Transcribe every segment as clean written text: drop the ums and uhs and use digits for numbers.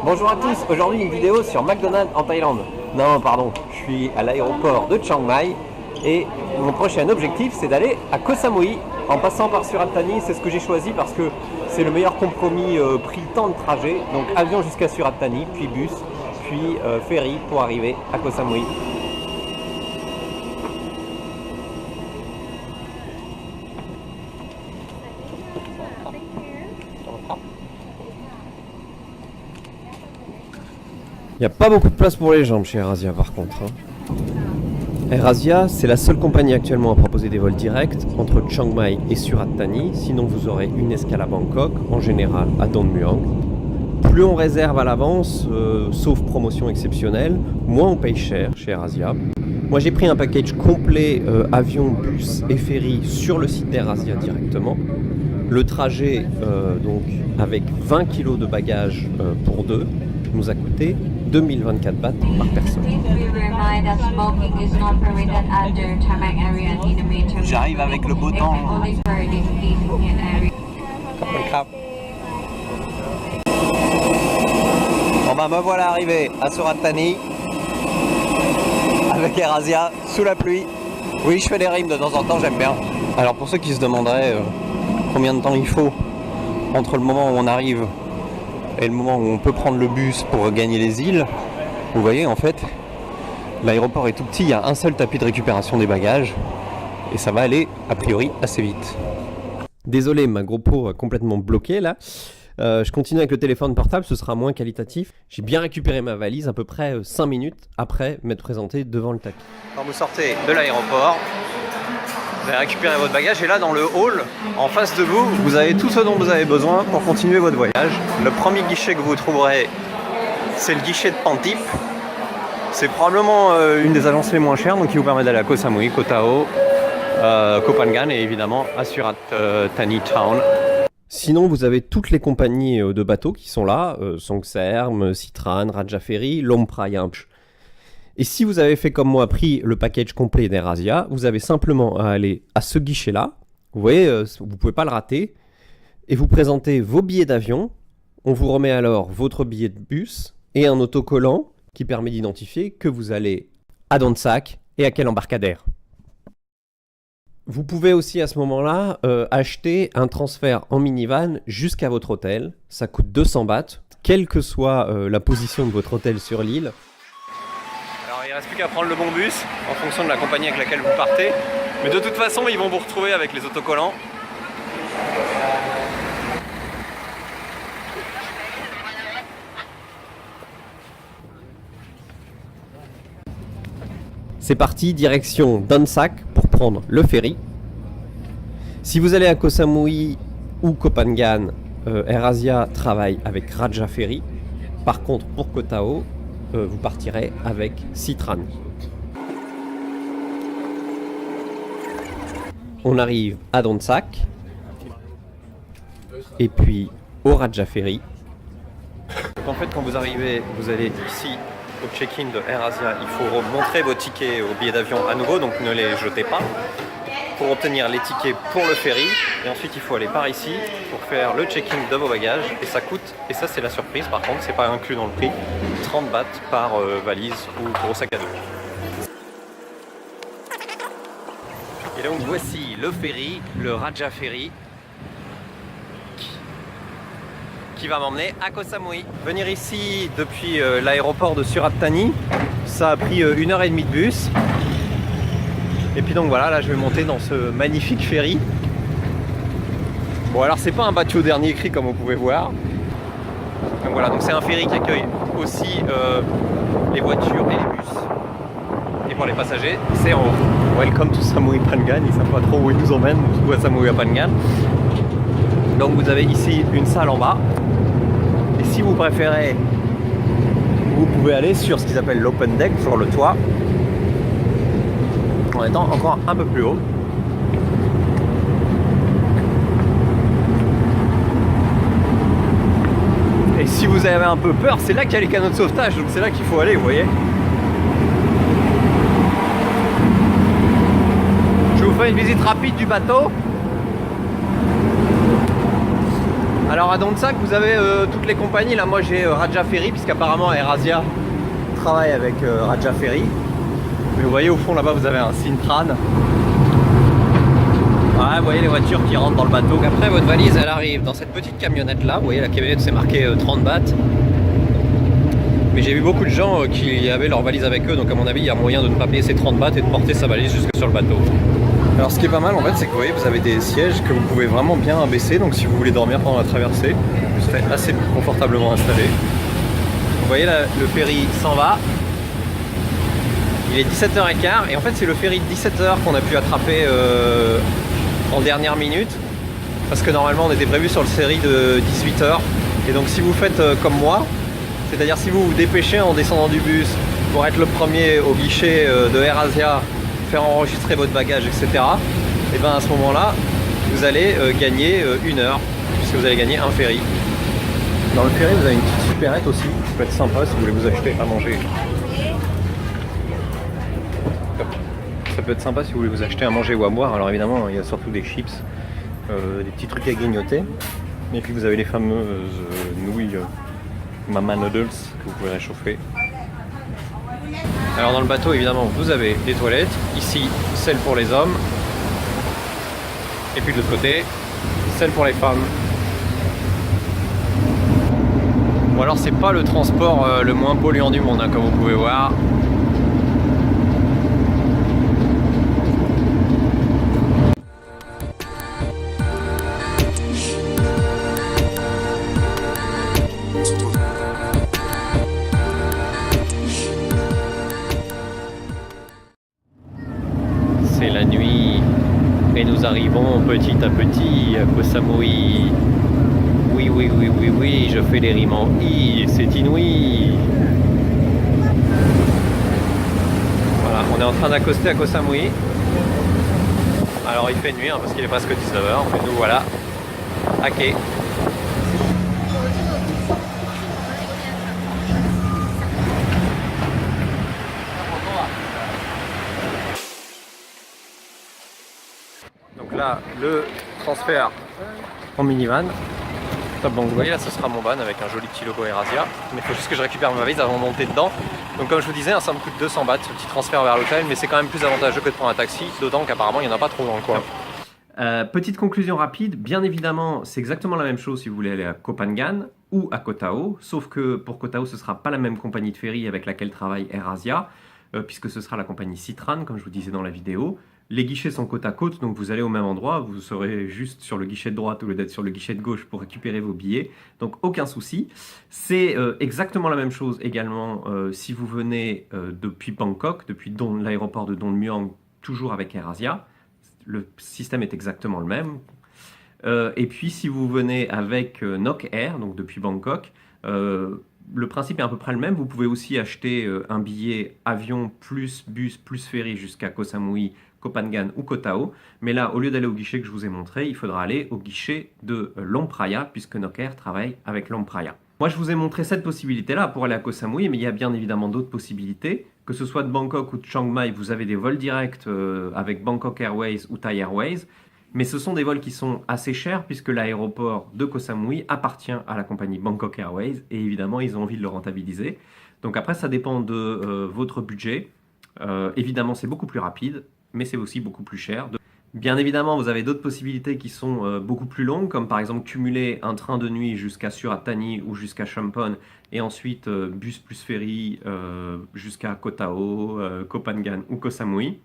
Bonjour à tous, aujourd'hui une vidéo sur McDonald's en Thaïlande. Non, pardon, je suis à l'aéroport de Chiang Mai et mon prochain objectif c'est d'aller à Koh Samui en passant par Surat Thani. C'est ce que j'ai choisi parce que c'est le meilleur compromis prix-temps de trajet. Donc avion jusqu'à Surat Thani, puis bus, puis ferry pour arriver à Koh Samui. Il n'y a pas beaucoup de place pour les jambes chez AirAsia par contre. AirAsia, c'est la seule compagnie actuellement à proposer des vols directs entre Chiang Mai et Surat Thani. Sinon vous aurez une escale à Bangkok, en général à Don Muang. Plus on réserve à l'avance, sauf promotion exceptionnelle, moins on paye cher chez AirAsia. Moi j'ai pris un package complet avion, bus et ferry sur le site d'AirAsia directement. Le trajet donc avec 20 kg de bagages pour deux nous a coûté 2024 bahts par personne. J'arrive avec le beau temps. Bon bah me voilà arrivé à Surat Thani avec AirAsia sous la pluie. Oui, je fais des rimes de temps en temps, j'aime bien. Alors pour ceux qui se demanderaient combien de temps il faut entre le moment où on arrive et le moment où on peut prendre le bus pour gagner les îles, vous voyez en fait l'aéroport est tout petit, il y a un seul tapis de récupération des bagages et ça va aller a priori assez vite. Désolé, ma GoPro a complètement bloqué là. Je continue avec le téléphone portable, ce sera moins qualitatif. J'ai bien récupéré ma valise à peu près 5 minutes après m'être présenté devant le tapis. Quand vous sortez de l'aéroport, vous allez récupérer votre bagage et là dans le hall, en face de vous, vous avez tout ce dont vous avez besoin pour continuer votre voyage. Le premier guichet que vous trouverez, c'est le guichet de Pantip. C'est probablement une des agences les moins chères, donc qui vous permet d'aller à Koh Samui, Koh Tao, Koh Phangan et évidemment à Surat Thani Town. Sinon, vous avez toutes les compagnies de bateaux qui sont là, Songtserm, Citran, Raja Ferry, Lompraya. Et si vous avez fait comme moi, pris le package complet d'AirAsia, vous avez simplement à aller à ce guichet-là. Vous voyez, vous ne pouvez pas le rater. Et vous présentez vos billets d'avion. On vous remet alors votre billet de bus et un autocollant qui permet d'identifier que vous allez à Donsak et à quel embarcadère. Vous pouvez aussi à ce moment-là acheter un transfert en minivan jusqu'à votre hôtel. Ça coûte 200 bahts, quelle que soit la position de votre hôtel sur l'île. Alors il ne reste plus qu'à prendre le bon bus en fonction de la compagnie avec laquelle vous partez. Mais de toute façon, ils vont vous retrouver avec les autocollants. C'est parti, direction Donsak pour prendre le ferry. Si vous allez à Koh Samui ou Koh Phangan, AirAsia travaille avec Raja Ferry. Par contre, pour Koh Tao, vous partirez avec Citran. On arrive à Donsak et puis au Raja Ferry. Donc en fait, quand vous arrivez, vous allez ici au check-in de AirAsia, il faut montrer vos tickets au billet d'avion à nouveau, donc ne les jetez pas, pour obtenir les tickets pour le ferry. Et ensuite, il faut aller par ici pour faire le check-in de vos bagages. Et ça coûte, et ça c'est la surprise par contre, c'est pas inclus dans le prix, 30 bahts par valise ou gros sac à dos. Et donc voici le ferry, le Raja Ferry, qui va m'emmener à Koh Samui. Venir ici depuis l'aéroport de Surat Thani, ça a pris 1h30 de bus. Et puis donc voilà, là je vais monter dans ce magnifique ferry. Bon alors c'est pas un bateau dernier cri comme vous pouvez voir. Donc voilà, donc c'est un ferry qui accueille aussi les voitures et les bus. Et pour les passagers, c'est en haut. Welcome to Samui Phangan, ils savent pas trop où ils nous emmènent, ou à Samui à Phangan. Donc vous avez ici une salle en bas. Et si vous préférez, vous pouvez aller sur ce qu'ils appellent l'open deck, sur le toit, en étant encore un peu plus haut. Et si vous avez un peu peur, c'est là qu'il y a les canaux de sauvetage, donc c'est là qu'il faut aller, vous voyez. Je vous fais une visite rapide du bateau. Alors à Donsak, vous avez toutes les compagnies. Là, moi j'ai Raja Ferry, puisqu'apparemment AirAsia travaille avec Raja Ferry. Mais vous voyez au fond là-bas, vous avez un Sintran. Ouais, vous voyez les voitures qui rentrent dans le bateau. Après, votre valise, elle arrive dans cette petite camionnette là. Vous voyez, la camionnette, c'est marqué 30 bahts. Mais j'ai vu beaucoup de gens qui avaient leur valise avec eux. Donc à mon avis, il y a moyen de ne pas payer ces 30 bahts et de porter sa valise jusque sur le bateau. Alors ce qui est pas mal en fait, c'est que vous voyez, vous avez des sièges que vous pouvez vraiment bien abaisser. Donc si vous voulez dormir pendant la traversée, vous serez assez confortablement installé. Vous voyez là, le ferry s'en va. Il est 17h15 et en fait c'est le ferry de 17h qu'on a pu attraper en dernière minute. Parce que normalement on était prévu sur le ferry de 18h. Et donc si vous faites comme moi, c'est-à-dire si vous vous dépêchez en descendant du bus pour être le premier au guichet de AirAsia, faire enregistrer votre bagage, etc. Et bien à ce moment-là, vous allez gagner 1 heure, puisque vous allez gagner un ferry. Dans le ferry, vous avez une petite supérette aussi, ça peut être sympa si vous voulez vous acheter à manger. Ça peut être sympa si vous voulez vous acheter à manger ou à boire. Alors évidemment, il y a surtout des chips, des petits trucs à grignoter. Et puis vous avez les fameuses nouilles Mama Noodles que vous pouvez réchauffer. Alors dans le bateau, évidemment, vous avez des toilettes. Ici, celle pour les hommes. Et puis de l'autre côté, celle pour les femmes. Bon alors c'est pas le transport le moins polluant du monde, hein, comme vous pouvez voir. C'est la nuit et nous arrivons petit à petit à Koh Samui. Oui, oui, oui, oui, oui, je fais des rimes en i, c'est inouï. Voilà, on est en train d'accoster à Koh Samui. Alors il fait nuit hein, parce qu'il est presque 19h, mais nous voilà à quai. Donc là, le transfert en minivan. Donc vous voyez là, ce sera mon van avec un joli petit logo AirAsia. Mais il faut juste que je récupère ma valise avant de monter dedans. Donc comme je vous disais, ça me coûte 200 bahts ce petit transfert vers l'hôtel, mais c'est quand même plus avantageux que de prendre un taxi, d'autant qu'apparemment il n'y en a pas trop dans le coin. Petite conclusion rapide, bien évidemment c'est exactement la même chose si vous voulez aller à Koh Phangan ou à Koh Tao, sauf que pour Koh Tao ce ne sera pas la même compagnie de ferry avec laquelle travaille AirAsia, puisque ce sera la compagnie Sintran comme je vous disais dans la vidéo. Les guichets sont côte à côte, donc vous allez au même endroit, vous serez juste sur le guichet de droite au lieu d'être sur le guichet de gauche pour récupérer vos billets, donc aucun souci. C'est exactement la même chose également si vous venez depuis Bangkok, depuis l'aéroport de Don Muang, toujours avec AirAsia. Le système est exactement le même. Et puis si vous venez avec Nok Air, donc depuis Bangkok, le principe est à peu près le même. Vous pouvez aussi acheter un billet avion plus bus plus ferry jusqu'à Koh Samui, Koh Phangan ou Koh Tao. Mais là, au lieu d'aller au guichet que je vous ai montré, il faudra aller au guichet de Lompraya, puisque Nok Air travaille avec Lompraya. Moi, je vous ai montré cette possibilité-là pour aller à Koh Samui, mais il y a bien évidemment d'autres possibilités. Que ce soit de Bangkok ou de Chiang Mai, vous avez des vols directs avec Bangkok Airways ou Thai Airways. Mais ce sont des vols qui sont assez chers puisque l'aéroport de Koh Samui appartient à la compagnie Bangkok Airways et évidemment ils ont envie de le rentabiliser. Donc après ça dépend de votre budget. Évidemment c'est beaucoup plus rapide mais c'est aussi beaucoup plus cher. Bien évidemment vous avez d'autres possibilités qui sont beaucoup plus longues comme par exemple cumuler un train de nuit jusqu'à Surat Thani ou jusqu'à Champon et ensuite bus plus ferry jusqu'à Koh Tao, Koh Phangan ou Koh Samui.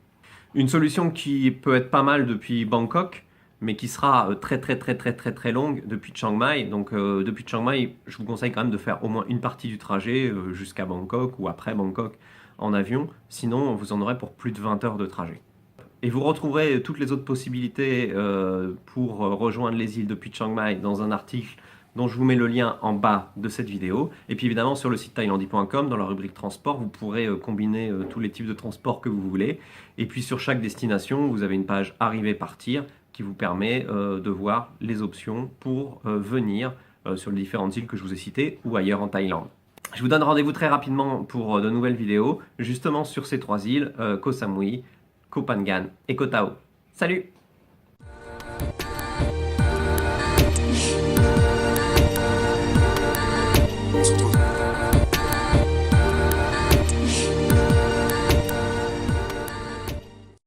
Une solution qui peut être pas mal depuis Bangkok, mais qui sera très longue depuis Chiang Mai. Donc depuis Chiang Mai, je vous conseille quand même de faire au moins une partie du trajet jusqu'à Bangkok ou après Bangkok en avion. Sinon, vous en aurez pour plus de 20 heures de trajet. Et vous retrouverez toutes les autres possibilités pour rejoindre les îles depuis Chiang Mai dans un article dont je vous mets le lien en bas de cette vidéo. Et puis évidemment sur le site thailandi.com, dans la rubrique transport, vous pourrez combiner tous les types de transport que vous voulez. Et puis sur chaque destination, vous avez une page arriver-partir qui vous permet de voir les options pour venir sur les différentes îles que je vous ai citées ou ailleurs en Thaïlande. Je vous donne rendez-vous très rapidement pour de nouvelles vidéos, justement sur ces 3 îles, Koh Samui, Koh Phangan et Koh Tao. Salut! Studio.